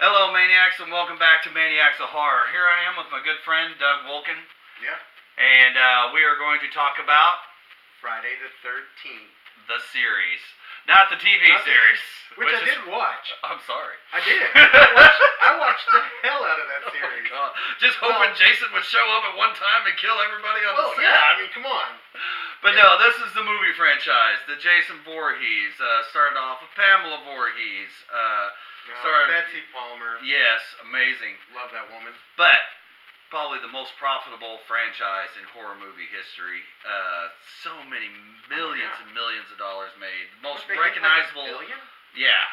Hello, Maniacs, and welcome back to Maniacs of Horror. Here I am with my good friend, Doug Wolken. Yeah. And we are going to talk about Friday the 13th. the series. Not the TV series. Which I did watch. I'm sorry. I did. I watched the hell out of that series. Oh my God. Just hoping Jason would show up at one time and kill everybody on the set. Yeah, I mean, come on. But no, this is the movie franchise. The Jason Voorhees. Started off with Pamela Voorhees. Betsy Palmer. Yes, amazing. Love that woman. But probably the most profitable franchise in horror movie history. So many millions and millions of dollars made. Most recognizable. Like $1 billion? Yeah.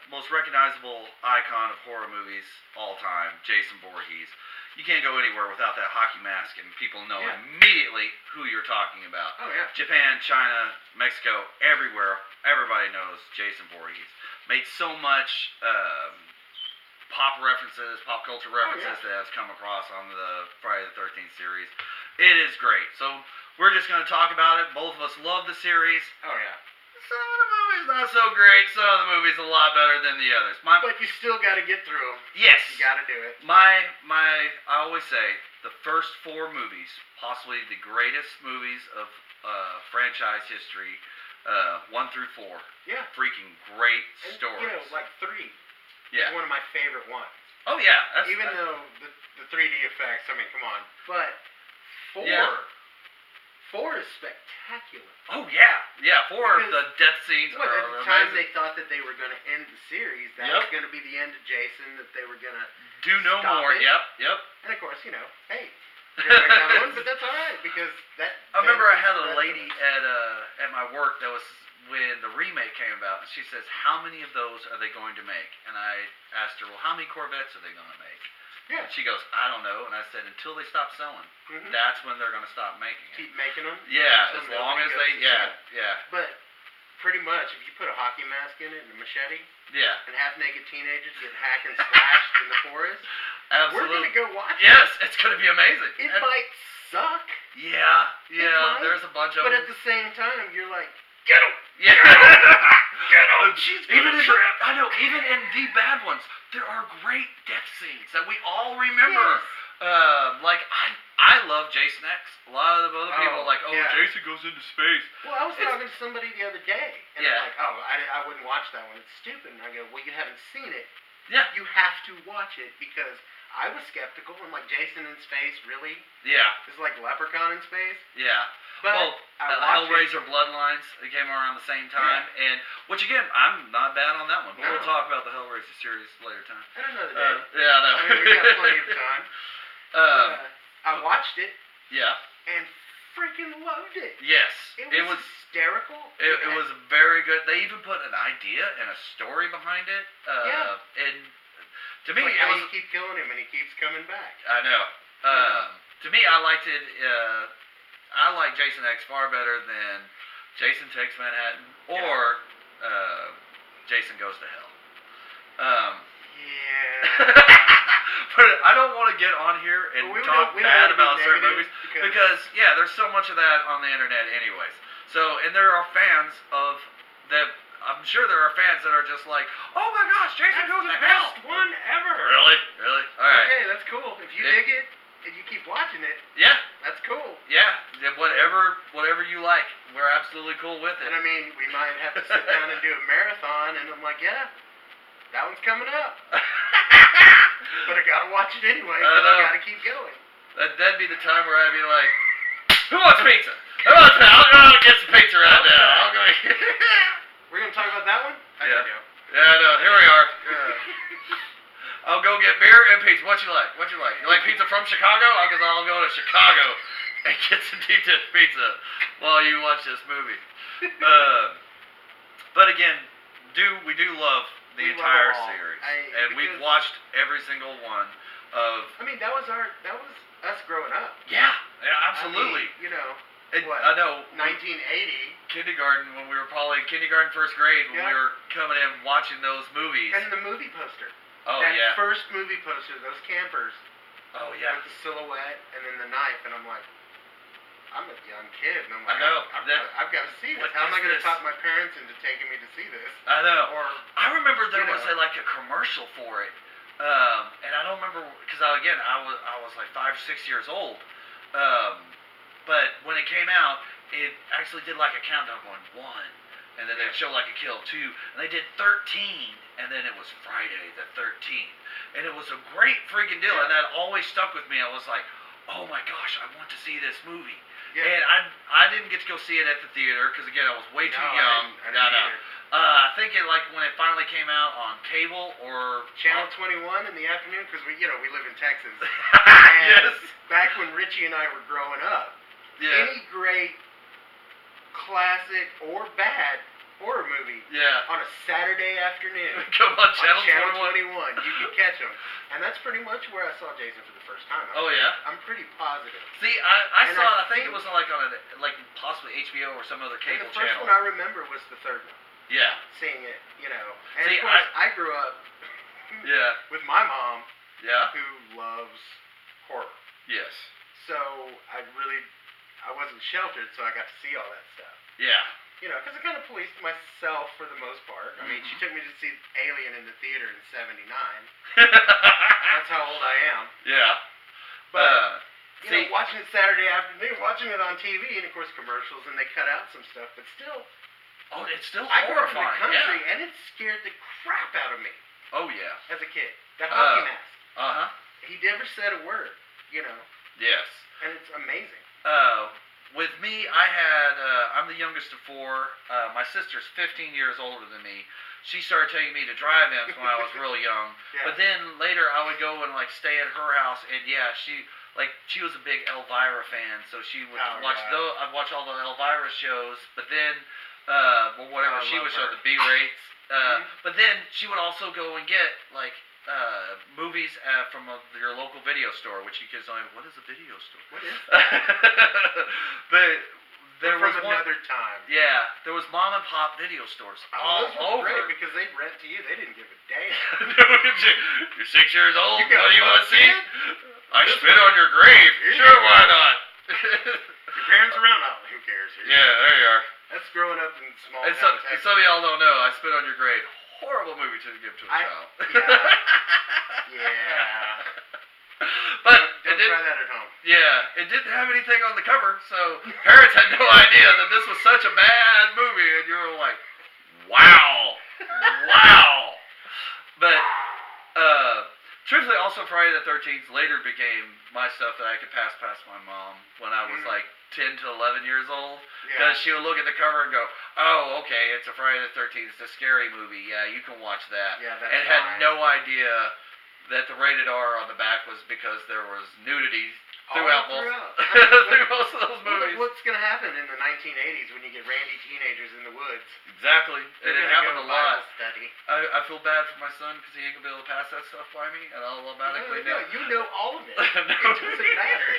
Most recognizable icon of horror movies all time, Jason Voorhees. You can't go anywhere without that hockey mask, and people know immediately who you're talking about. Oh, yeah. Japan, China, Mexico, everywhere. Everybody knows Jason Voorhees. Made so much pop culture references that has come across on the Friday the 13th series. It is great. So we're just going to talk about it. Both of us love the series. Oh, yeah. Some of the movies not so great. Some of the movies a lot better than the others. But you still got to get through them. Yes. You got to do it. I always say the first 4 movies, possibly the greatest movies of franchise history, 1 through 4. Yeah. Freaking great stories. You know, like 3. Yeah. Is one of my favorite ones. Oh yeah. Even though the 3D effects, I mean, come on. But 4. Yeah. 4 is spectacular. Oh yeah, yeah. 4 of the death scenes are at the time they thought that they were going to end the series. That was going to be the end of Jason. That they were going to do no more. It. Yep. And of course, you know, hey, another one, but that's all right because that. I remember I had a lady at my work that was when the remake came about, and she says, "How many of those are they going to make?" And I asked her, "Well, how many Corvettes are they going to make?" Yeah. She goes, "I don't know." And I said, "Until they stop selling, that's when they're going to stop making it." Keep making them? Yeah, as long as they, yeah. But pretty much, if you put a hockey mask in it and a machete, and half-naked teenagers get hacked and slashed in the forest, absolutely. We're going to go watch it. Yes, it's going to be amazing. It might suck. Yeah, there's a bunch of them. But at the same time, you're like, get him! Yeah. Get him! She's even in the bad ones, there are great death scenes that we all remember. Yes. Like I love Jason X. A lot of the other people are like, Jason goes into space. Well, I was talking to somebody the other day, and they're like, I wouldn't watch that one. It's stupid. And I go, well, you haven't seen it. Yeah. You have to watch it because I was skeptical. I'm like, Jason in space, really? Yeah. It's like Leprechaun in space? Yeah. But Hellraiser Bloodlines came around the same time, and which again, I'm not bad on that one. But we'll talk about the Hellraiser series later time. At another day. Yeah, I know. I mean, we got plenty of time. I watched it. Yeah. And freaking loved it. Yes. It was hysterical. It was very good. They even put an idea and a story behind it. And to me, like how you keep killing him and he keeps coming back. I know. To me, I liked it. I like Jason X far better than Jason Takes Manhattan or Jason Goes to Hell. But I don't want to get on here and talk bad about certain movies because there's so much of that on the internet anyways. So, and there are fans of that. I'm sure there are fans that are just like, oh my gosh, Jason Goes to Hell. Best one ever. Really? All right. Okay, that's cool. If you dig it and you keep watching it, that's cool. Yeah, whatever you like, we're absolutely cool with it. And I mean, we might have to sit down and do a marathon, and I'm like, that one's coming up. But I gotta watch it anyway, because I gotta keep going. That'd be the time where I'd be like, who wants pizza? Come on, pal, I'll get some pizza right now. I'll go. We're gonna talk about that one? Yeah, I know. Here we are. I'll go get beer and pizza. What you like? You like pizza from Chicago? Because I'll go to Chicago and get some deep dish pizza while you watch this movie. But again, we do love the entire series, and we've watched every single one of. I mean, that was us growing up. Yeah, absolutely. I mean, you know. I know. 1980. Kindergarten, when we were probably first grade, when we were coming in watching those movies. And the movie poster. Oh, that first movie poster, those campers. Oh, yeah. With the silhouette and then the knife, and I'm like, I'm a young kid, and I'm I like, know. I've got to see this. How am I going to talk my parents into taking me to see this? I know. Or I remember there was a commercial for it, and I don't remember because I was like 5 or 6 years old, but when it came out, it actually did like a countdown going 1, and then they'd show like a kill 2, and they did 13, and then it was Friday the 13th, and it was a great freaking deal, and that always stuck with me. I was like, oh my gosh, I want to see this movie. Yeah. And I didn't get to go see it at the theater because again I was way too young. I didn't either. I think it when it finally came out on cable or Channel 21 in the afternoon because we live in Texas. And yes. Back when Richie and I were growing up, any great classic or bad horror movie on a Saturday afternoon come on Channel 21 you could catch them, and that's pretty much where I saw Jason for the first time. I'm pretty positive. See, I saw it. I think it was on possibly HBO or some other cable channel. The first one I remember was the third one. Yeah. Seeing it, and of course I grew up with my mom who loves horror. Yes. So I wasn't sheltered, so I got to see all that stuff. Yeah. Because I kind of policed myself for the most part. I mean, she took me to see Alien in the theater in '79. That's how old I am. Yeah. But, watching it Saturday afternoon, watching it on TV, and of course commercials, and they cut out some stuff, but still. Oh, it's still horrifying. I grew up in the country, and it scared the crap out of me. Oh, yeah. As a kid. That hockey mask. Uh-huh. He never said a word, Yes. And it's amazing. With me, I'm the youngest of 4. My sister's 15 years older than me. She started taking me to drive-ins when I was real young. But then later I would go and stay at her house, and she was a big Elvira fan, so she would watch those. I'd watch all the Elvira shows, but then whatever she would show, the B-rates. But then she would also go and get movies from your local video store, which you kids don't even, what is a video store? What is that? But there was another time. Yeah, there was mom and pop video stores all over. Great because they'd rent to you. They didn't give a damn. You're 6 years old. What do you want to see? I spit on your grave. Sure, why not? Your parents around? Oh, who cares? Yeah, there you are. That's growing up in small town Texas. Some of y'all don't know. I spit on your grave. Horrible movie to give to a child. Yeah. But don't try that at home. Yeah, it didn't have anything on the cover, so parents had no idea that this was such a bad movie, and you were like, wow. But, truthfully, also Friday the 13th later became my stuff that I could pass past my mom when I was 10 to 11 years old. Because she would look at the cover and go, oh, okay, it's a Friday the 13th, it's a scary movie, yeah, you can watch that. Yeah, that's and had no idea that the rated R on the back was because there was nudity throughout most of those movies. What's going to happen in the 1980s when you get randy teenagers in the woods? Exactly. It happened a lot. Study. I feel bad for my son because he ain't going to be able to pass that stuff by me, and I'll automatically know. You know all of it. It doesn't matter.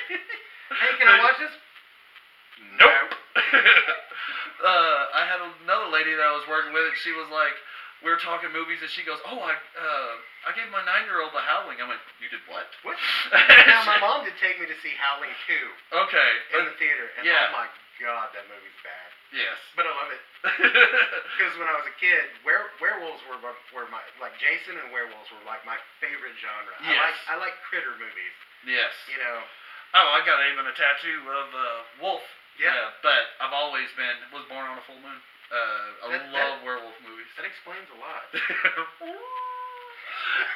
Hey, can I watch this? Nope. I had another lady that I was working with, and she was like, we were talking movies, and she goes, oh, I gave my 9-year-old The Howling. I went, you did what? What? Now, my mom did take me to see Howling 2. Okay. In the theater. And oh my God, that movie's bad. Yes. But I love it. Because when I was a kid, werewolves were my, Jason and werewolves were my favorite genre. Yes. I like critter movies. Yes. Oh, I got even a tattoo of wolf. Yeah. But I've always was born on a full moon. I love werewolf movies. That explains a lot.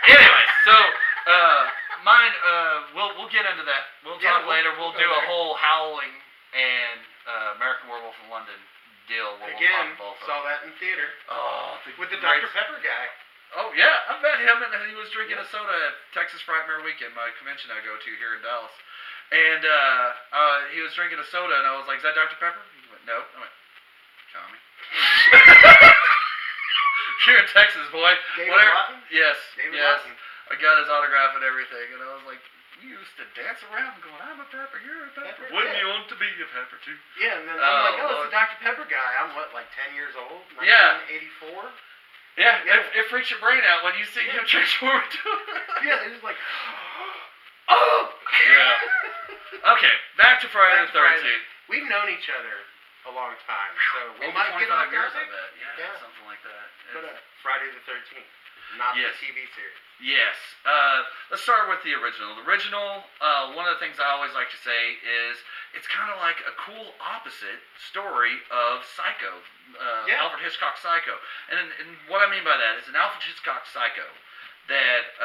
Anyway, so mine. We'll get into that. We'll talk later. We'll do a whole Howling and American Werewolf in London deal. Again, saw that in theater. Oh, with the Dr. Pepper guy. Oh yeah, I met him, and he was drinking a soda at Texas Frightmare Weekend, my convention I go to here in Dallas. And he was drinking a soda, and I was like, "Is that Dr. Pepper?" He went, "No." I went, "Tommy." You're in Texas, boy. David Lawton? Yes. David Lawton. I got his autograph and everything, and I was like, you used to dance around going, I'm a pepper, you're a pepper. Wouldn't you want to be a pepper, too? Yeah, and then I'm like, it's the Dr. Pepper guy. I'm, 10 years old? 1984? Yeah, it freaks your brain out when you see him transform into Yeah, it's like, oh! Yeah. Okay, back to Friday the 13th. we've known each other a long time, so we over might get 25 off years, topic. I bet. Yeah, something like that. But Friday the 13th, not the TV series. Yes. Let's start with the original. The original, one of the things I always like to say is it's kind of like a cool opposite story of Psycho, Alfred Hitchcock Psycho. And what I mean by that is an Alfred Hitchcock Psycho that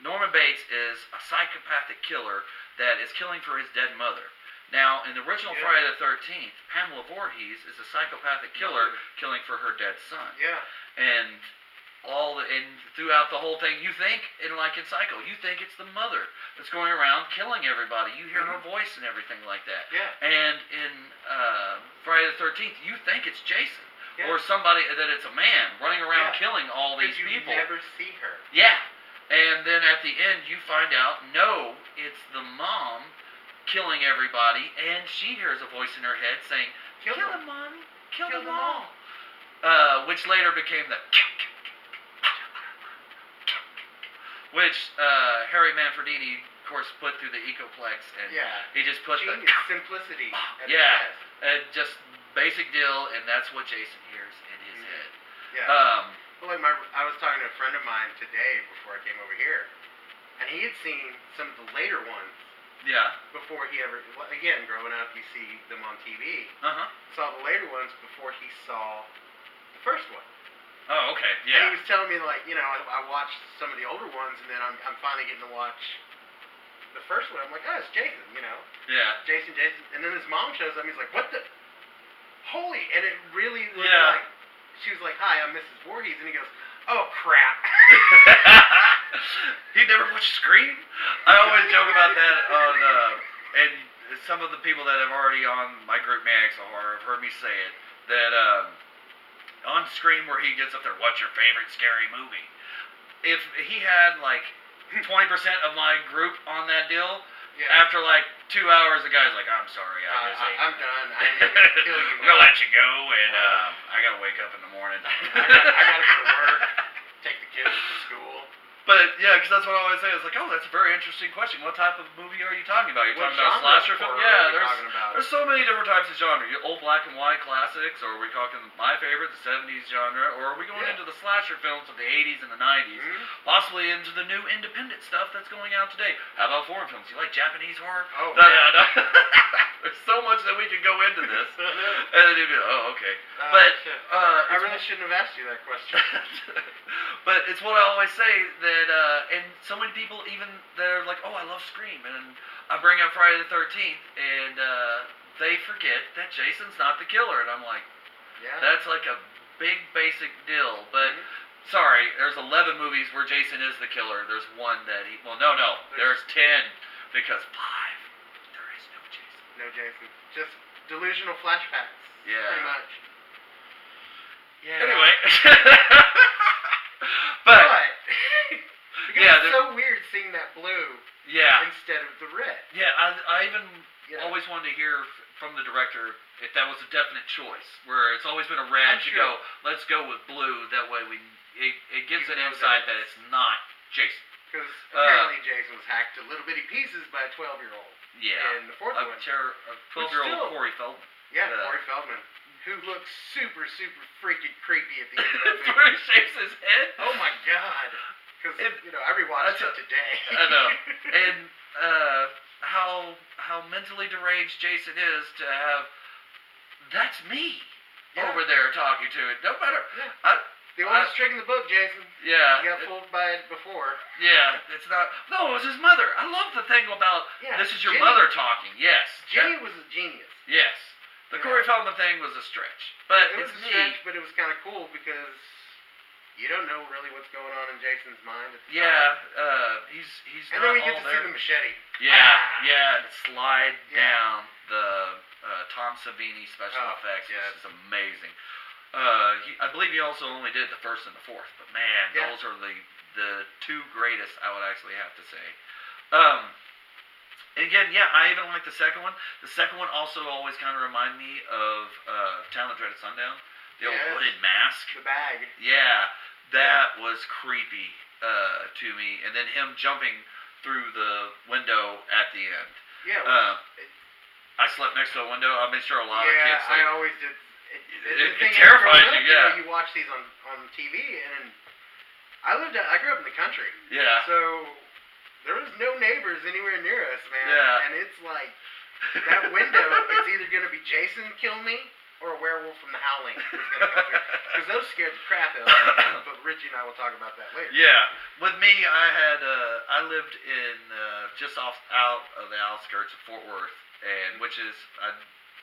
Norman Bates is a psychopathic killer that is killing for his dead mother. Now, in the original Friday the 13th, Pamela Voorhees is a psychopathic killer killing for her dead son. Yeah. And throughout the whole thing, you think, like in Psycho, you think it's the mother that's going around killing everybody. You hear her voice and everything like that. Yeah. And in Friday the 13th, you think it's Jason. Yeah. Or somebody, that it's a man running around killing all these people. You never see her. Yeah. And then at the end, you find out, no, it's the mom killing everybody, and she hears a voice in her head saying, "Kill them, Mommy. Kill them all." Which later became the which Harry Manfredini, of course, put through the Ecoplex, and he just put the simplicity. Just basic deal, and that's what Jason hears in his head. Yeah. Well, I was talking to a friend of mine today before I came over here, and he had seen some of the later ones. Yeah. Before he ever, again, growing up, you see them on TV. Saw the later ones before he saw the first one. Oh, okay. Yeah. And he was telling me, like, I watched some of the older ones, and then I'm finally getting to watch the first one. I'm like, oh, it's Jason, Yeah. Jason. And then his mom shows up, and he's like, what the? Holy. And it really was like, she was like, hi, I'm Mrs. Voorhees. And he goes, oh, crap. He never watched Scream? I always joke about that on, and some of the people that have already on my group Maniacs of Horror have heard me say it, that on Scream where he gets up there, what's your favorite scary movie? If he had like 20% of my group on that deal, after like 2 hours, the guy's like, I'm sorry, I'm done. I need to kill you. I'm going to let you go, and I got to wake up in the morning. I got to go to work, take the kids to school. But, yeah, because that's what I always say. It's like, oh, that's a very interesting question. What type of movie are you talking about? Are you talking about a slasher film? Yeah, there's so many different types of genre. Old black and white classics, or are we talking my favorite, the 70s genre, or are we going into the slasher films of the 80s and the 90s, possibly into the new independent stuff that's going out today? How about foreign films? You like Japanese horror? Oh, no. There's so much that we can go into this. And then you'd be like, oh, okay. I really shouldn't have asked you that question. But it's what I always say that, and so many people even that are like, oh, I love Scream, and I bring up Friday the 13th, and they forget that Jason's not the killer, and I'm like, that's like a big basic deal. But sorry, there's 11 movies where Jason is the killer. There's one that there's 10 because 5 there is no Jason. No Jason, just delusional flashbacks. Yeah, pretty much. Yeah. Anyway. But it's so weird seeing that blue instead of the red. Yeah, I even always wanted to hear from the director if that was a definite choice, where it's always been a red to go, let's go with blue, that way it gives an insight that it's not Jason. Because apparently Jason was hacked to little bitty pieces by a 12-year-old. Yeah. In the fourth one. A 12-year-old Corey Feldman. Yeah, Corey Feldman. Who looks super, super freaking creepy at the end of that movie. Where he shakes his head. Oh my god. Because, I rewatched it today. I know. And how mentally deranged Jason is to have, that's me over there talking to it. No matter. Yeah. The oldest trick in the book, Jason. Yeah. You got fooled by it before. Yeah. It's not. No, it was his mother. I love the thing about this is your mother talking. Yes. Jenny was a genius. Yes. The Corey Feldman thing was a stretch. But it was a stretch, but it was kind of cool because you don't know really what's going on in Jason's mind at the time. He's and not then we get all to there. see the machete. And slide down the Tom Savini special effects. Yeah. This is amazing. I believe he also only did the first and the fourth, but man, those are the two greatest, I would actually have to say. And again, I even like the second one. The second one also always kind of remind me of Town That Dreaded Sundown. The old hooded mask. The bag. Yeah, that was creepy to me. And then him jumping through the window at the end. Yeah. I slept next to a window. I made sure a lot of kids sleep. Yeah, I always did. It terrifies you, yeah. You watch these on TV, and I grew up in the country. Yeah. So there was no neighbors anywhere near us, man. Yeah. And it's like that window. It's either gonna be Jason kill me or a werewolf from The Howling is gonna come through. Because those scared the crap out of me. But Richie and I will talk about that later. Yeah. With me, I lived in just out of the outskirts of Fort Worth, and which is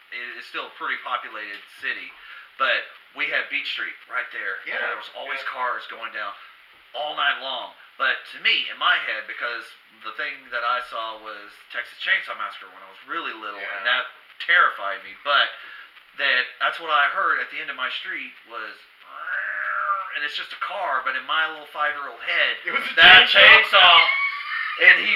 it is still a pretty populated city, but we had Beach Street right there. Yeah. And there was always cars going down all night long. But to me, in my head, because the thing that I saw was Texas Chainsaw Massacre when I was really little, and that terrified me. But that's what I heard at the end of my street was, and it's just a car, but in my little 5-year-old head, it was that chainsaw, and he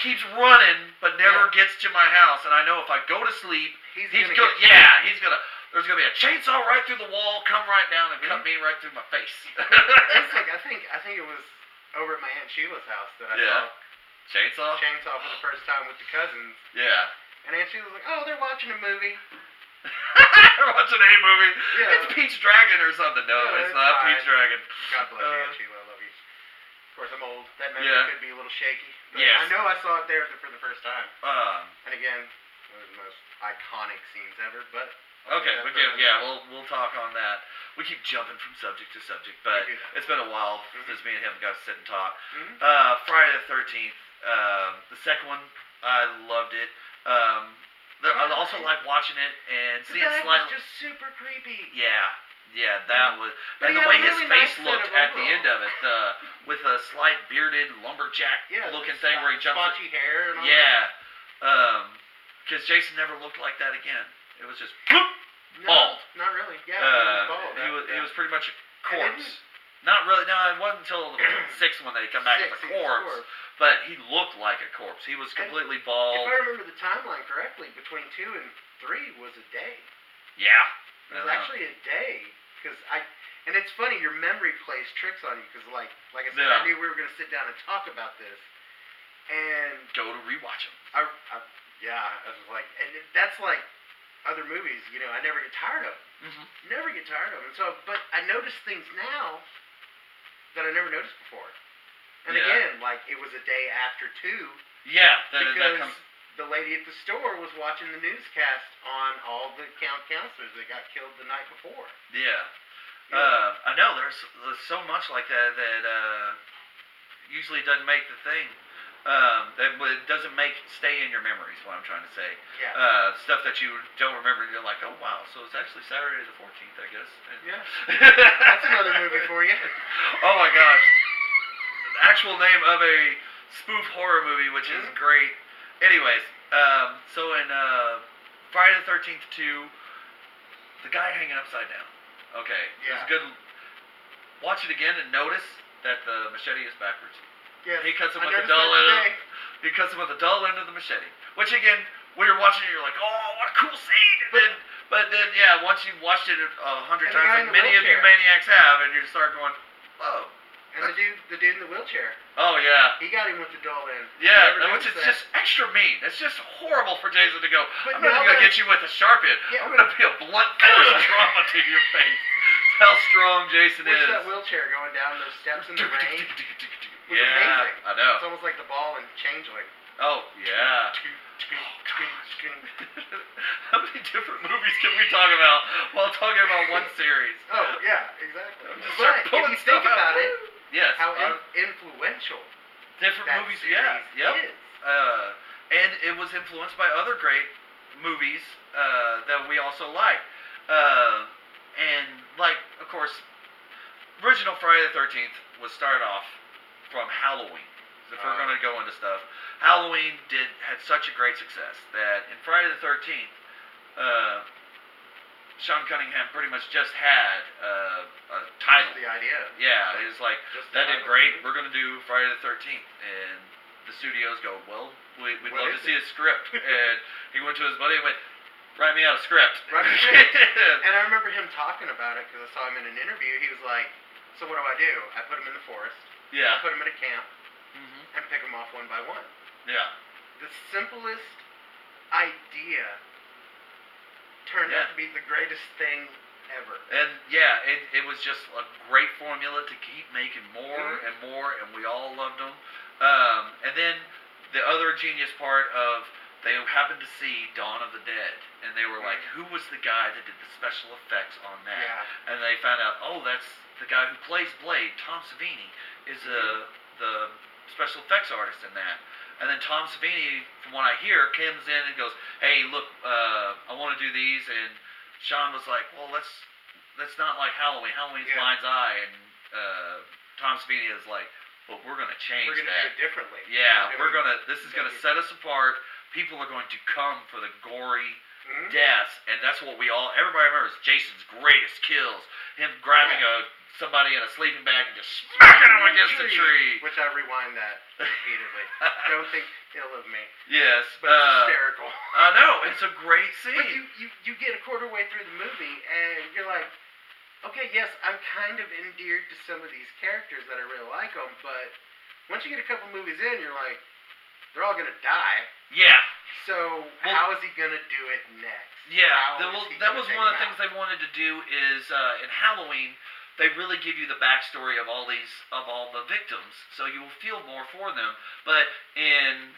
keeps running, but never gets to my house. And I know if I go to sleep, there's gonna be a chainsaw right through the wall, come right down and cut me right through my face. It's like I think it was over at my Aunt Sheila's house that I saw chainsaw for the first time with the cousins. Yeah. And Aunt Sheila was like, "Oh, they're watching a movie." They're watching a movie. Yeah. It's Pete's Dragon or something. No, it's not fine. Pete's Dragon. God bless you, Aunt Sheila. I love you. Of course, I'm old. That memory could be a little shaky. But yes. I know I saw it there for the first time. And again, one of the most iconic scenes ever. But okay, we'll talk on that. We keep jumping from subject to subject, but it's been a while since me and him got to sit and talk. Friday the 13th, the second one, I loved it. I also like watching it and seeing was just super creepy. Yeah, that was, and the way his face looked at the end of it, with a slight bearded lumberjack looking thing where he jumps. Spotchy hair and all that. Because Jason never looked like that again. It was just bald. Not really. Yeah, he was bald. He was pretty much a corpse. Not really. No, it wasn't until the sixth one that he come back as a corpse. But he looked like a corpse. He was completely bald. If I remember the timeline correctly, between 2 and 3 was a day. Yeah. It was actually a day. And it's funny, your memory plays tricks on you. Because like I said, I knew we were going to sit down and talk about this. And go to rewatch them. I was like, and that's like other movies, I never get tired of them. Never get tired of them. So, but I notice things now that I never noticed before. And again, like it was a day after 2. Yeah, because the lady at the store was watching the newscast on all the counselors that got killed the night before. Yeah. I know there's so much like that usually doesn't make the thing. That doesn't stay in your memories. What I'm trying to say. Yeah. Stuff that you don't remember, you're like, oh wow, so it's actually Saturday the 14th, I guess. Yeah. That's another movie for you. Oh my gosh. Actual name of a spoof horror movie, which is great. Anyways, so in Friday the 13th 2, the guy hanging upside down. Okay, it's good. Watch it again and notice that the machete is backwards. Yeah, he cuts him with the dull end. He cuts him with the dull end of the machete. Which again, when you're watching it, you're like, oh, what a cool scene. But then, once you've watched it 100 times, like many of you maniacs have, and you start going, whoa. And the dude in the wheelchair. Oh, yeah. He got him with the dull end. Yeah, which is just extra mean. It's just horrible for Jason to go, I'm not going to get you with a sharp end. Yeah. I'm going to be a blunt force trauma to your face. How strong Jason is. That wheelchair going down those steps in the rain was amazing. I know. It's almost like the ball in Changeling. Oh, yeah. How many different movies can we talk about while talking about one series? Oh, yeah, exactly. But if you think about it, how influential different movies is. And it was influenced by other great movies that we also like. And, like, of course, original Friday the 13th was started off from Halloween. If we're going to go into stuff, Halloween had such a great success that in Friday the 13th, Sean Cunningham pretty much just had a title. The idea. Yeah, he was like, that did great. We're going to do Friday the 13th. And the studios go, well, we'd love to see a script. And he went to his buddy and went, write me out a script. And I remember him talking about it because I saw him in an interview. He was like, so what do? I put him in the forest. Yeah. I put him in a camp. And pick them off one by one. Yeah. The simplest idea turned out to be the greatest thing ever. And yeah, it was just a great formula to keep making more and more, and we all loved them. And then the other genius part of they happened to see Dawn of the Dead, and they were like, who was the guy that did the special effects on that? Yeah. And they found out, oh, that's the guy who plays Blade, Tom Savini, is the special effects artist in that. And then Tom Savini, from what I hear, comes in and goes, hey, look, I want to do these, and Sean was like, well, that's not like Halloween. Halloween's Mind's Eye. And Tom Savini is like, well, we're going to change that. We're going to do it differently. Yeah, this is going to set us apart. People are going to come for the gory deaths. And that's what everybody remembers Jason's greatest kills. Him grabbing somebody in a sleeping bag and just smacking him against the tree. Which I rewind that repeatedly. Don't think ill of me. Yes. But it's hysterical. I know. It's a great scene. But you get a quarter way through the movie and you're like, okay, yes, I'm kind of endeared to some of these characters that I really like them, but once you get a couple movies in, you're like, they're all going to die. Yeah. So how is he going to do it next? Yeah. That was one of the things they wanted to do is in Halloween, they really give you the backstory of all the victims, so you will feel more for them. But in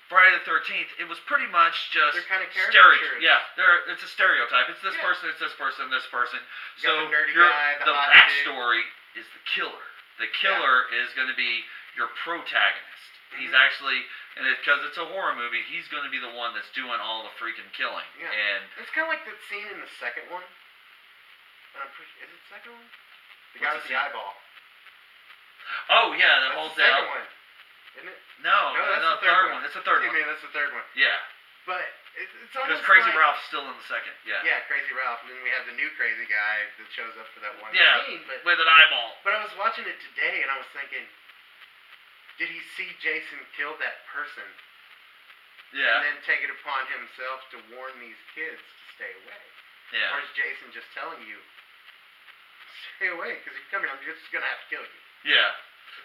Friday the 13th, it was pretty much just they're kind of caricatures. Yeah, it's a stereotype. It's this person, it's this person, this person. You got the nerdy guy, the backstory is the killer. The killer is going to be your protagonist. He's actually, and because it's a horror movie, he's going to be the one that's doing all the freaking killing. Yeah. And it's kind of like that scene in the second one. Is it the second one? The guy with the eyeball. Oh yeah, that's the second one, isn't it? No, that's the third one. It's the third one. That's the third one. Yeah. But it's almost because Crazy like, Ralph's still in the second. Yeah. Yeah, Crazy Ralph, and then we have the new crazy guy that shows up for that one scene. But with an eyeball. But I was watching it today, and I was thinking, did he see Jason kill that person? Yeah. And then take it upon himself to warn these kids to stay away? Yeah. Or is Jason just telling you, stay away, because if you come here, I'm just going to have to kill you? Yeah.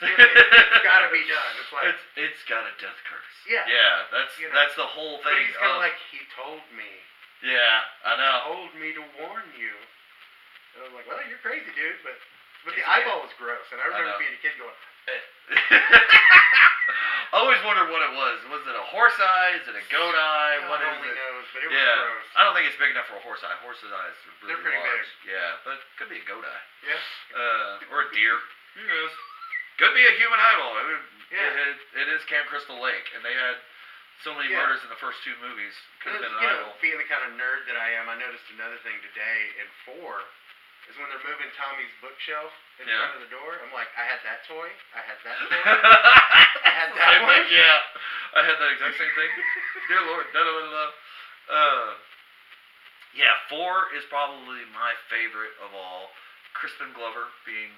It's got to be done. It's like it's got a death curse. Yeah. Yeah, that's the whole thing. But he's kind of like, he told me. Yeah, I know. He told me to warn you. And I'm like, well, you're crazy, dude. But the eyeball was gross, and I remember being a kid going. I always wondered what it was. Was it a horse eye? Is it a goat eye? What is it? Knows, but it was gross. I don't think it's big enough for a horse eye. Horses' eyes are really They're pretty large. big. Yeah, but it could be a goat eye. Yeah. Or a deer. Who knows? Could be a human eyeball. It is Camp Crystal Lake, and they had so many murders in the first two movies. Could have been an eyeball. Being the kind of nerd that I am, I noticed another thing today in 4 is when they're moving Tommy's bookshelf in front of the door. I'm like, I had that toy. I had that toy. I had that one. Yeah, I had that exact same thing. Dear Lord. Yeah, 4 is probably my favorite of all. Crispin Glover being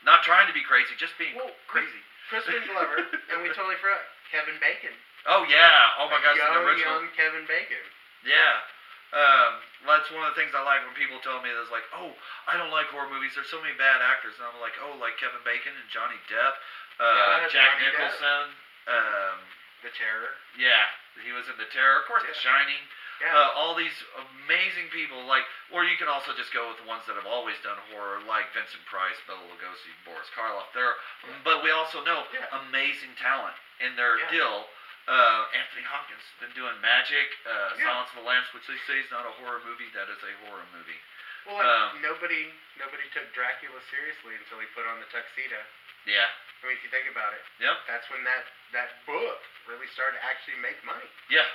not trying to be crazy, just being crazy. Crispin Glover, and we totally forgot Kevin Bacon. Oh yeah! Oh my gosh, the original young Kevin Bacon. Yeah. That's one of the things I like when people tell me that's like, oh, I don't like horror movies. There's so many bad actors, and I'm like, oh, like Kevin Bacon and Johnny Depp, Jack Nicholson, The Terror. Yeah, he was in The Terror, of course, The Shining. Yeah. All these amazing people, or you can also just go with the ones that have always done horror, like Vincent Price, Bela Lugosi, Boris Karloff. But we also know amazing talent in their deal. Anthony Hopkins been doing Magic, Silence of the Lambs, which they say is not a horror movie. That is a horror movie. Well, nobody took Dracula seriously until he put on the tuxedo. Yeah. I mean, if you think about it. Yep. That's when that book really started to actually make money. Yeah.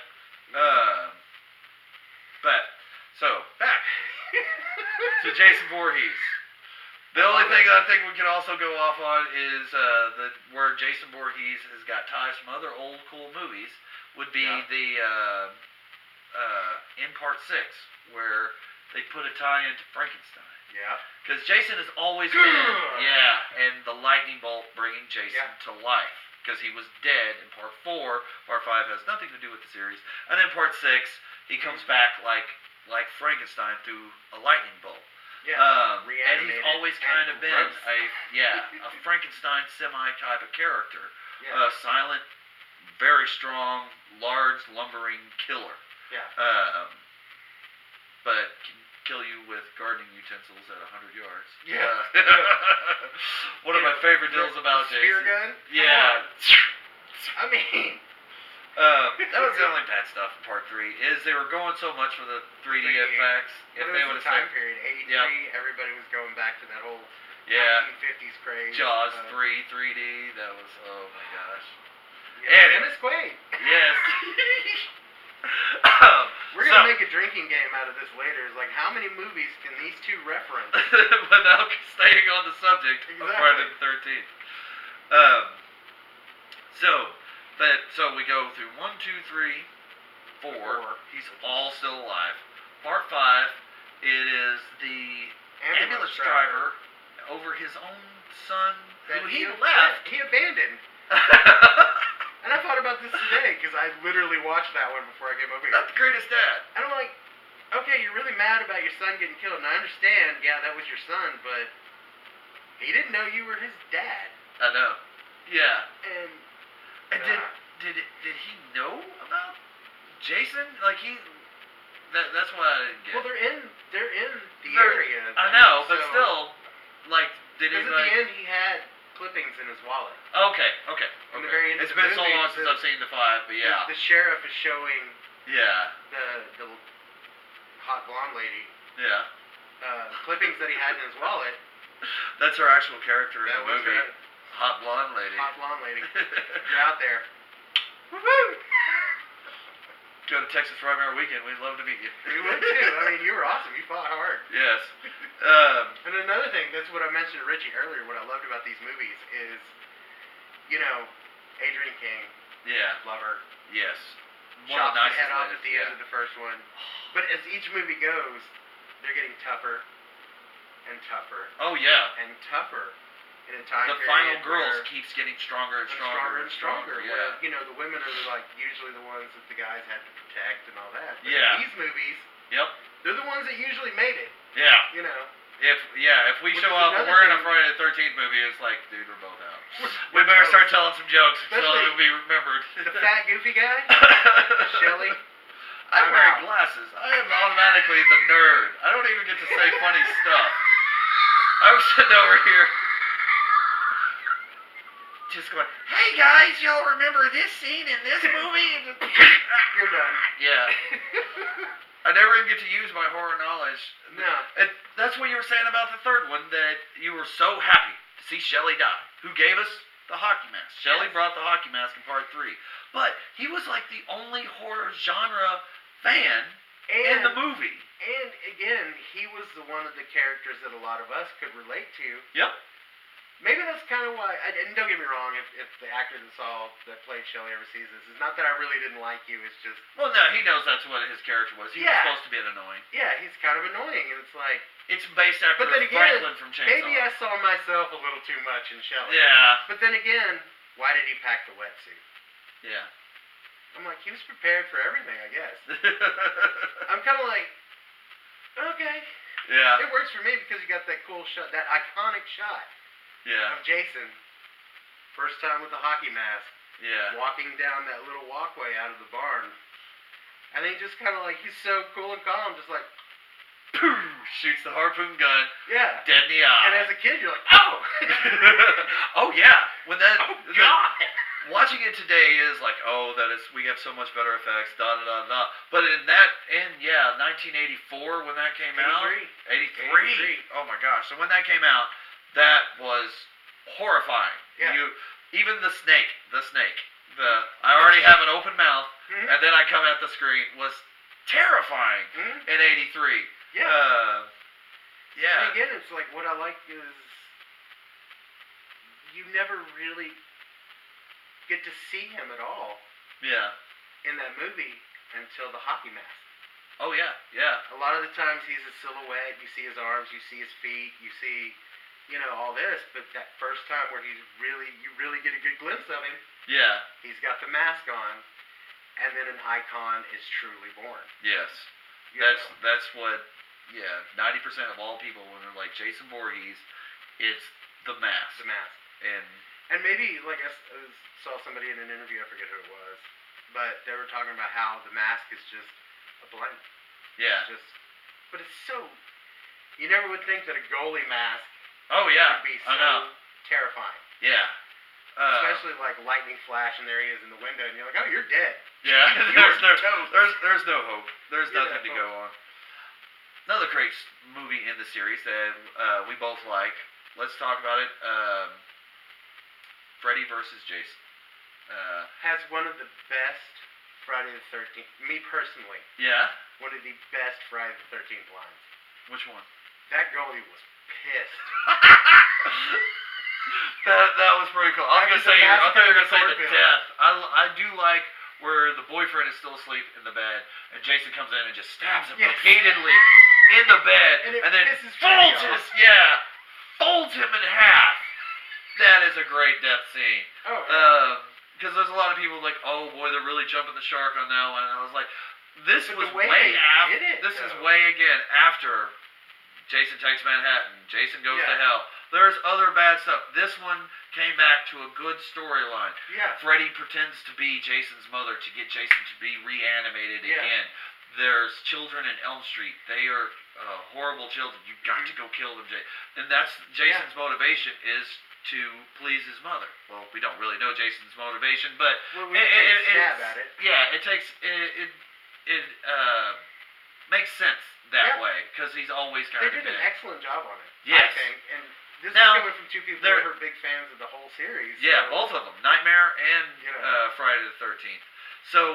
Back to Jason Voorhees. The only thing I think we can also go off on is where Jason Voorhees has got ties from other old cool movies would be the in Part 6 where they put a tie into Frankenstein. Yeah. Because Jason has always been and the lightning bolt bringing Jason to life because he was dead in Part 4. Part 5 has nothing to do with the series, and then Part 6 he comes back like Frankenstein through a lightning bolt. Yeah, and he's always kind of been a Frankenstein semi-type of character. Yeah. Silent, very strong, large, lumbering killer. Yeah. but can kill you with gardening utensils at 100 yards. Yeah. One of my favorite deals about Jason. Spear gun? Yeah. I mean... that was the only bad stuff in Part 3, is they were going so much for the 3D effects. If they would have time period, 83, yep. Everybody was going back to that whole 1950s craze. Jaws 3, 3D, that was, oh my gosh. Yeah, Dennis Quaid. Yes. We're going to make a drinking game out of this later. It's like, how many movies can these two reference? Without staying on the subject of Friday the 13th. So we go through 1, 2, 3, 4. He's all still alive. Part 5, it is the ambulance driver over his own son who he left. He abandoned. And I thought about this today because I literally watched that one before I came over here. Not the greatest dad. And I'm like, okay, you're really mad about your son getting killed, and I understand, yeah, that was your son, but he didn't know you were his dad. I know. Yeah. And did he know about Jason? Like that's why I didn't get. Well, they're in the area. I know, but still, like, did he? Because at the end, he had clippings in his wallet. Okay. In the very end it's been so long since I've seen the 5, but yeah. The sheriff is showing. Yeah. The hot blonde lady. Yeah. Clippings that he had in his wallet. That's her actual character in the movie. Right. Hot blonde lady. Hot blonde lady. You're out there. Woo-hoo! Go to Texas Primary Weekend. We'd love to meet you. We would too. I mean, you were awesome. You fought hard. Yes. And another thing, that's what I mentioned to Richie earlier, what I loved about these movies is, Adrian King. Yeah. Love her. Yes. Chops the head off at the end of the first one. But as each movie goes, they're getting tougher and tougher. Oh, yeah. And tougher. In a time the final girls keeps getting stronger and stronger. Yeah. Where, the women are usually the ones that the guys had to protect and all that. But yeah. in these movies, they're the ones that usually made it. Yeah. If we show up and we're in a Friday the 13th movie, it's like, dude, we're both out. We better start telling some jokes so it'll be remembered. The fat, goofy guy, Shelly. I'm wearing glasses. I am automatically the nerd. I don't even get to say funny stuff. I'm sitting over here just going, hey guys, y'all remember this scene in this movie? You're done. Yeah. I never even get to use my horror knowledge. No. And that's what you were saying about the third one, that you were so happy to see Shelley die, who gave us the hockey mask. Shelley brought the hockey mask in Part 3. But he was like the only horror genre fan in the movie. And again, he was one of the characters that a lot of us could relate to. Yep. Maybe that's kind of why, and don't get me wrong, if the actor that played Shelley ever sees this, it's not that I really didn't like you, it's just... Well, no, he knows that's what his character was. He was supposed to be an annoying. Yeah, he's kind of annoying, and it's like... It's based after Franklin from Chainsaw. Maybe I saw myself a little too much in Shelley. Yeah. But then again, why did he pack the wetsuit? Yeah. I'm like, he was prepared for everything, I guess. I'm kind of like, okay. Yeah. It works for me because you got that cool shot, that iconic shot. Yeah. Of Jason, first time with the hockey mask. Yeah. Walking down that little walkway out of the barn. And he just kind of like, he's so cool and calm, just like, boom, shoots the harpoon gun. Yeah. Dead in the eye. And as a kid, you're like, oh! Oh, yeah. When that... Oh, God! Watching it today is like, we have so much better effects, da-da-da-da. But in 1984 when that came out... 83. Oh, my gosh. So when that came out, that was horrifying. Yeah. Even the snake, I already have an open mouth, and then I come at the screen, was terrifying in 83. Yeah. Yeah. And again, it's like, what I like is you never really get to see him at all. Yeah. In that movie until the hockey mask. Oh, yeah, yeah. A lot of the times he's a silhouette, you see his arms, you see his feet, you see... all this, but that first time where you really get a good glimpse of him. Yeah. He's got the mask on, and then an icon is truly born. Yes. That's what, 90% of all people, when they're like Jason Voorhees, it's the mask. The mask. And maybe, like, I saw somebody in an interview, I forget who it was, but they were talking about how the mask is just a blank. Yeah. It's just But it's so... You never would think that a goalie mask would be so terrifying. Yeah. Especially like lightning flash and there he is in the window and you're like, oh, you're dead. Yeah, there's no hope. There's nothing to go on. Another great movie in the series that we both like. Let's talk about it. Freddy versus Jason. Has one of the best Friday the 13th. Me personally. Yeah? One of the best Friday the 13th lines. Which one? That goalie was pissed. That was pretty cool. I thought you were going to say the death. I do like where the boyfriend is still asleep in the bed and Jason comes in and just stabs him repeatedly in the bed and then folds him in half. That is a great death scene. Because there's a lot of people like, oh boy, they're really jumping the shark on that one. And I was like, this is way after Jason Takes Manhattan. Jason Goes to Hell. There's other bad stuff. This one came back to a good storyline. Yeah. Freddy pretends to be Jason's mother to get Jason to be reanimated again. There's children in Elm Street. They are horrible children. You've got to go kill them, and that's Jason's motivation is to please his mother. Well, we don't really know Jason's motivation, but we take a stab at it. Yeah, it makes sense that way because he's always kind of. They did an excellent job on it. Yes. I think, and this is coming from two people who are big fans of the whole series. Yeah, both of them, Nightmare and Friday the 13th. So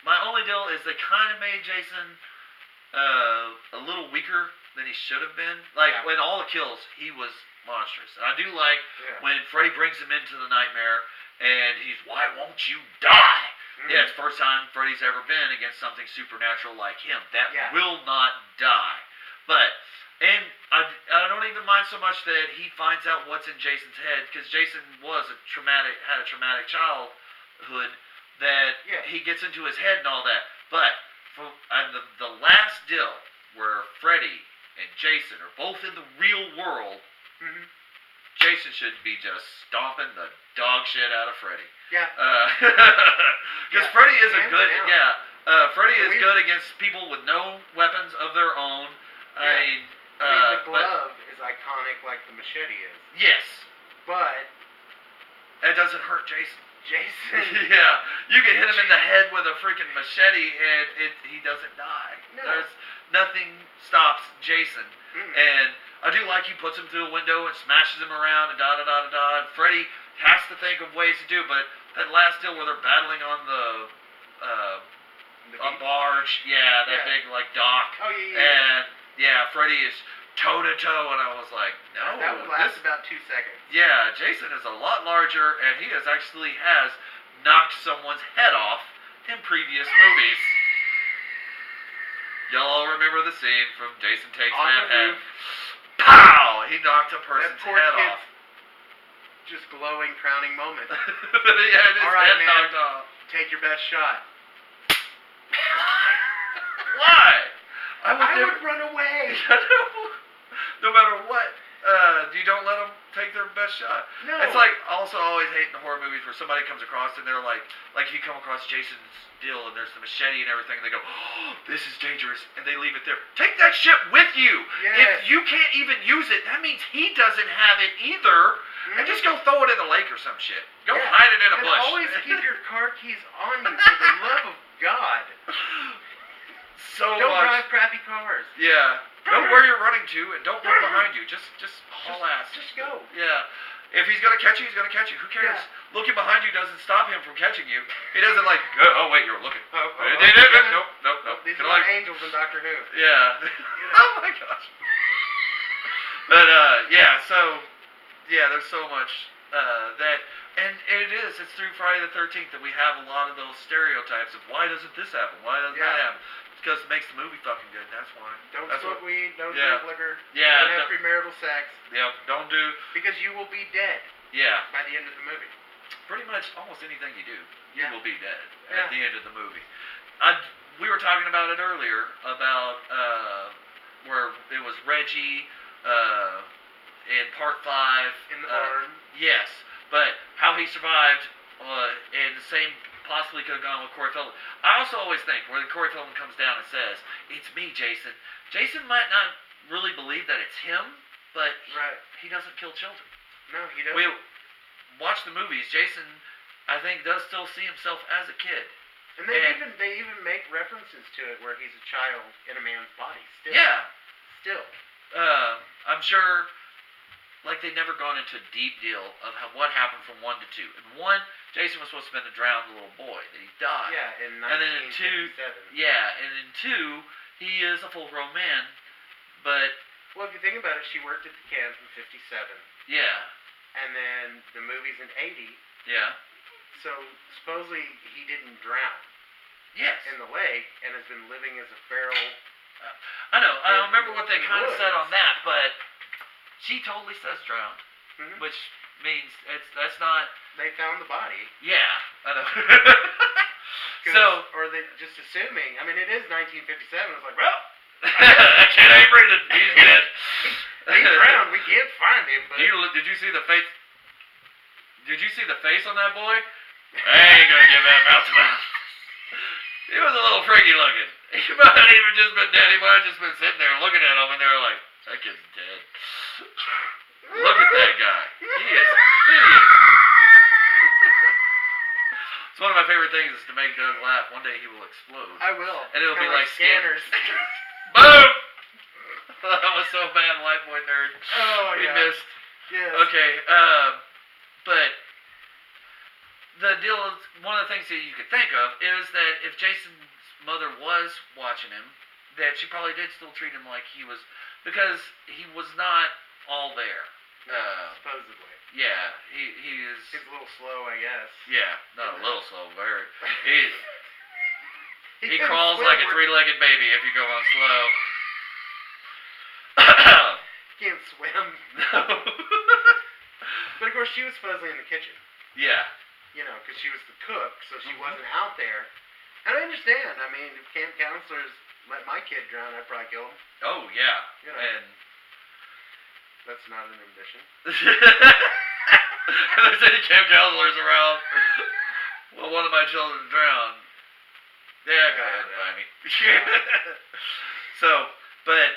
my only deal is they kind of made Jason a little weaker than he should have been. Like when all the kills, he was monstrous. And I do like when Freddy brings him into the nightmare and he's, why won't you die? Yeah, it's the first time Freddy's ever been against something supernatural like him. That will not die. And I don't even mind so much that he finds out what's in Jason's head, because Jason had a traumatic childhood that he gets into his head and all that. But the last deal where Freddy and Jason are both in the real world, Jason should be just stomping the dog shit out of Freddy. Yeah. Because Freddy isn't good. Freddy is good against people with no weapons of their own. I mean, the glove is iconic like the machete is. Yes. But it doesn't hurt Jason. Yeah. You can hit him in the head with a freaking machete and he doesn't die. No. There's nothing stops Jason. And I do like he puts him through a window and smashes him around and da-da-da-da-da. And Freddy has to think of ways to do, but that last deal where they're battling on the barge, that big like dock. Oh yeah. And Freddy is toe-to-toe, and I was like, no. That would last about 2 seconds. Yeah, Jason is a lot larger, and he has knocked someone's head off in previous movies. Y'all all remember the scene from Jason Takes Manhattan. Pow! He knocked a person's head off. Just glowing, crowning moment. He had his head knocked off. Take your best shot. Why? I would run away. No matter what. You don't let them take their best shot. No. It's like also always hating the horror movies where somebody comes across and they're like if you come across Jason's deal and there's the machete and everything, and they go, oh, this is dangerous, and they leave it there. Take that shit with you. Yes. If you can't even use it, that means he doesn't have it either. And just go throw it in the lake or some shit. Go hide it in a bush. Always keep your car keys on you, for the love of God. Don't drive crappy cars. Yeah. Know where you're running to, and don't look behind you. Just haul ass. Just go. Yeah. If he's gonna catch you, he's gonna catch you. Who cares? Yeah. Looking behind you doesn't stop him from catching you. He doesn't like, oh wait, you're looking. Nope. These are like angels in Doctor Who. Yeah. Oh my gosh. But there's so much that, and it's through Friday the 13th that we have a lot of those stereotypes of why doesn't this happen? Why doesn't that happen? Because it makes the movie fucking good. That's why. Don't smoke weed. Don't drink liquor. Yeah. Don't have premarital sex. Yep. Don't do. Because you will be dead. Yeah. By the end of the movie. Pretty much almost anything you do, you will be dead at the end of the movie. We were talking about it earlier about where it was Reggie in part 5 in the barn. Yes, but how he survived in the same possibly could have gone with Corey Feldman. I also always think when Corey Feldman comes down and says, "It's me, Jason." Jason might not really believe that it's him, but he doesn't kill children. No, he doesn't. Watch the movies. Jason, I think, does still see himself as a kid. And they even make references to it where he's a child in a man's body. Still. Yeah. Still. I'm sure, like, they've never gone into a deep deal of what happened from 1 to 2. In 1, Jason was supposed to have been a drowned little boy that he died. Yeah, in 1957. And then in 2, and in 2, he is a full-grown man, but... Well, if you think about it, she worked at the camp in 57. Yeah. And then the movie's in 80. Yeah. So, supposedly, he didn't drown. Yes. In the lake, and has been living as a feral... I know. I don't remember what they kind of said on that, but she totally says drowned, which means that's not... They found the body. Yeah, I know. Or they just assuming... I mean, it is 1957. It's like, well... That kid ain't breathing. He's dead. He drowned. We can't find him. But... Did you see the face? Did you see the face on that boy? I ain't gonna give that mouth to mouth. He was a little freaky looking. He might not even just been dead. He might have just been sitting there looking at him, and they were like, "That kid's dead." Look at that guy. He is hideous. It's one of my favorite things is to make Doug laugh. One day he will explode. I will. And it'll be like Scanners. Boom! That was so bad, White Boy Nerd. Oh, we missed. Yes. Okay, but the deal is, one of the things that you could think of is that if Jason's mother was watching him, that she probably did still treat him like he was, because he was not all there. Supposedly. Yeah, he is... He's a little slow, I guess. Yeah, not a little slow, very... He crawls like a three-legged baby if you go on slow. Can't swim. No. But of course, she was supposedly in the kitchen. Yeah. You know, because she was the cook, so she wasn't out there. And I understand. I mean, if camp counselors let my kid drown, I'd probably kill him. Oh, yeah. You know, and that's not an ambition. If there's any camp counselors around, well, one of my children drowned. Yeah, go ahead, buy me. So, but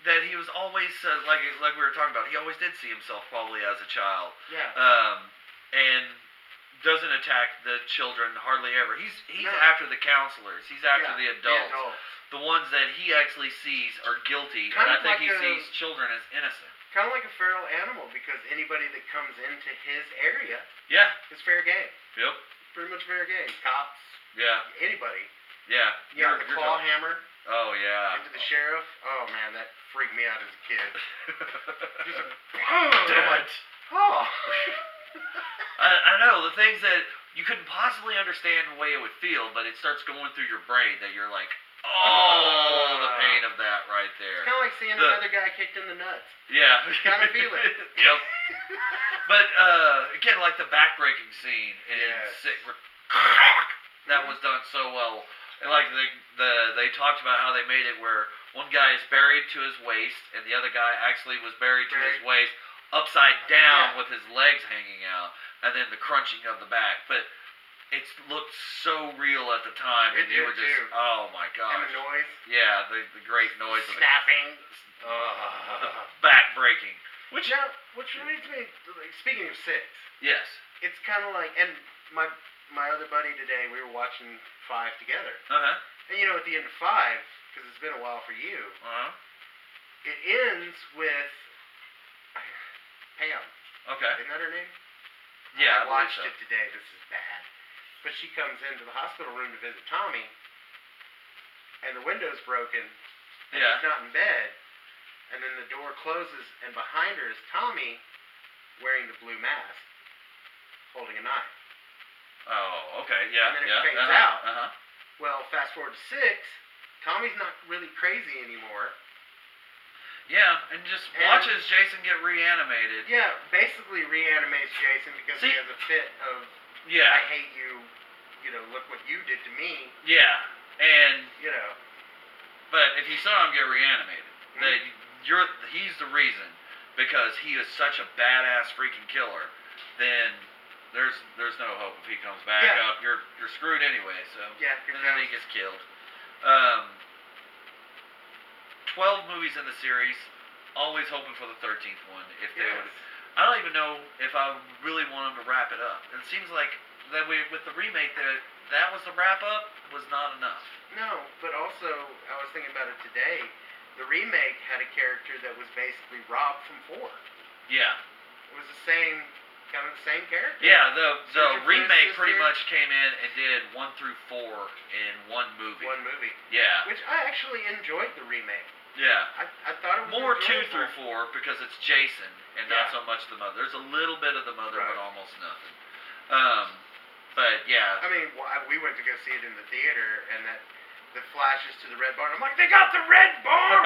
that he was always like we were talking about. He always did see himself probably as a child. Yeah. And doesn't attack the children hardly ever. He's after the counselors. He's after the adults. The ones that he actually sees are guilty, and I think he sees children as innocent. Kind of like a feral animal, because anybody that comes into his area, is fair game. Yep. Pretty much fair game. Cops. Yeah. Anybody. Yeah. Yeah. The claw hammer. Oh yeah. Into the sheriff. Oh man, that freaked me out as a kid. Just damn it. Oh. I know the things that you couldn't possibly understand the way it would feel, but it starts going through your brain that you're like, the pain of that right there. It's kind of like seeing another guy kicked in the nuts. Yeah. You kind of feel it. Yep. But again, like the backbreaking scene in that was done so well. And like they talked about how they made it where one guy is buried to his waist and the other guy actually was buried to his waist upside down with his legs hanging out, and then the crunching of the back. But it looked so real at the time, and you were just, oh my gosh. And the noise. Yeah, the great noise of snapping. Back breaking. Which reminds me, speaking of 6. Yes. It's kind of like, and my other buddy today, we were watching 5 together. And you know, at the end of 5, because it's been a while for you, it ends with Pam. Okay. Isn't that her name? Yeah, I watched it today. This is bad. But she comes into the hospital room to visit Tommy, and the window's broken, and he's not in bed, and then the door closes, and behind her is Tommy wearing the blue mask, holding a knife. Oh, okay, yeah. And then it fades out. Well, fast forward to 6, Tommy's not really crazy anymore. Yeah, and just watches Jason get reanimated. Yeah, basically reanimates Jason because he has a fit of, I hate you, you know, look what you did to me. Yeah, and, you know. But if you saw him get reanimated, he's the reason, because he is such a badass freaking killer, then there's no hope. If he comes back up, you're screwed anyway. So and then he gets killed. 12 movies in the series. Always hoping for the 13th one. If they would, I don't even know if I really want them to wrap it up. It seems like that with the remake that was the wrap up was not enough. No, but also I was thinking about it today. The remake had a character that was basically Rob from 4. Yeah. It was the same character. Yeah, the remake pretty much came in and did 1 through 4 in one movie. Yeah. Which I actually enjoyed the remake. Yeah. I thought it was more 2 enjoyable. through 4 because it's Jason and not so much the mother. There's a little bit of the mother, but almost nothing. But yeah. I mean, we went to go see it in the theater, and the flashes to the red barn. I'm like, they got the red barn!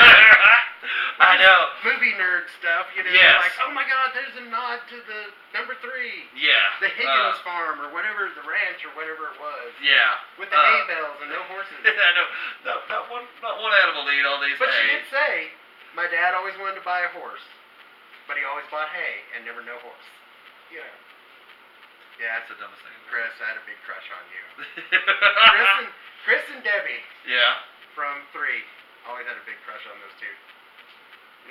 I know. Movie nerd stuff, you know. Yes. Like, oh my God, there's a nod to the number 3. Yeah. The Higgins farm or whatever, the ranch or whatever it was. Yeah. With the hay bales and no horses. I know. Not one animal to eat all these. But she did say, my dad always wanted to buy a horse, but he always bought hay and never no horse. You know. Yeah. That's the dumbest thing. Chris, I had a big crush on you. Chris and Debbie. Yeah. From 3. Always had a big crush on those 2.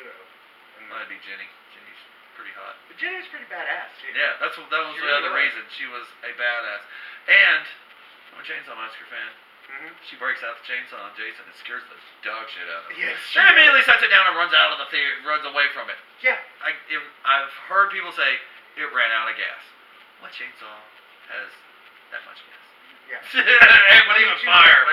You know. Might be Jenny. Jenny's pretty hot. But Jenny's pretty badass, too. Yeah, that was the other reason. She was a badass. And I'm a Chainsaw Massacre fan. Mm-hmm. She breaks out the chainsaw on Jason and scares the dog shit out of him. Yes. She immediately sets it down and runs out of the theater, runs away from it. Yeah. I've heard people say it ran out of gas. What chainsaw has that much gas? Yeah. And with even fire.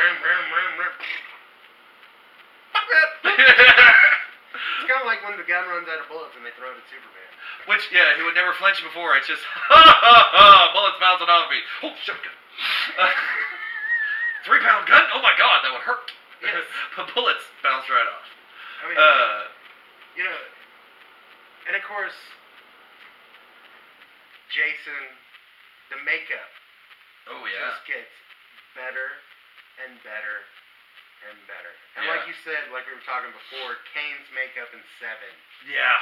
It's kind of like when the gun runs out of bullets and they throw it at Superman. Which, yeah, he would never flinch before. It's just, bullets bouncing off me. Oh, shotgun. 3-pound gun? Oh my God, that would hurt. Yes. The bullets bounce right off. I mean, you know, and of course, Jason, the makeup. Oh yeah. Just gets better and better and better. And like you said, like we were talking before, Kane's makeup in 7. Yeah.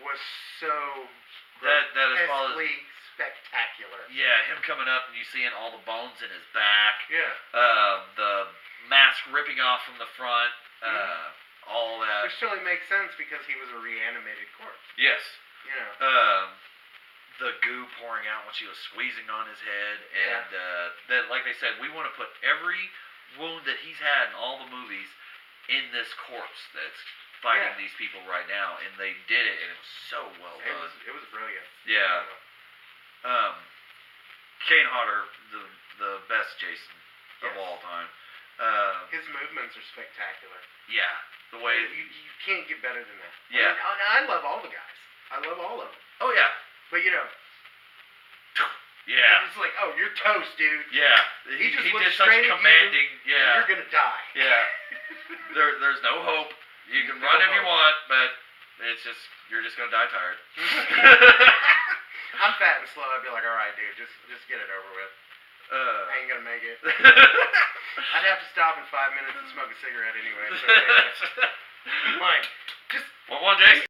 Was so that is spectacular. Yeah, him coming up and you seeing all the bones in his back. Yeah. The mask ripping off from the front. All that. Which totally makes sense because he was a reanimated corpse. Yes. You know. The goo pouring out when she was squeezing on his head, and that, like they said, we want to put every wound that he's had in all the movies in this corpse that's fighting these people right now, and they did it, and it was so well done. It was brilliant. Yeah. Kane Hodder, the best Jason of all time. His movements are spectacular. Yeah, the way you can't get better than that. Yeah, I love all the guys. I love all of them. Oh yeah. But you know. Yeah. It's like, oh, you're toast, dude. Yeah. He just did such commanding. And you're gonna die. Yeah. There's no hope. You can run if you want, but it's just you're just gonna die tired. I'm fat and slow. I'd be like, all right, dude, just get it over with. I ain't gonna make it. I'd have to stop in 5 minutes and smoke a cigarette anyway. So, like, just want one, Jason?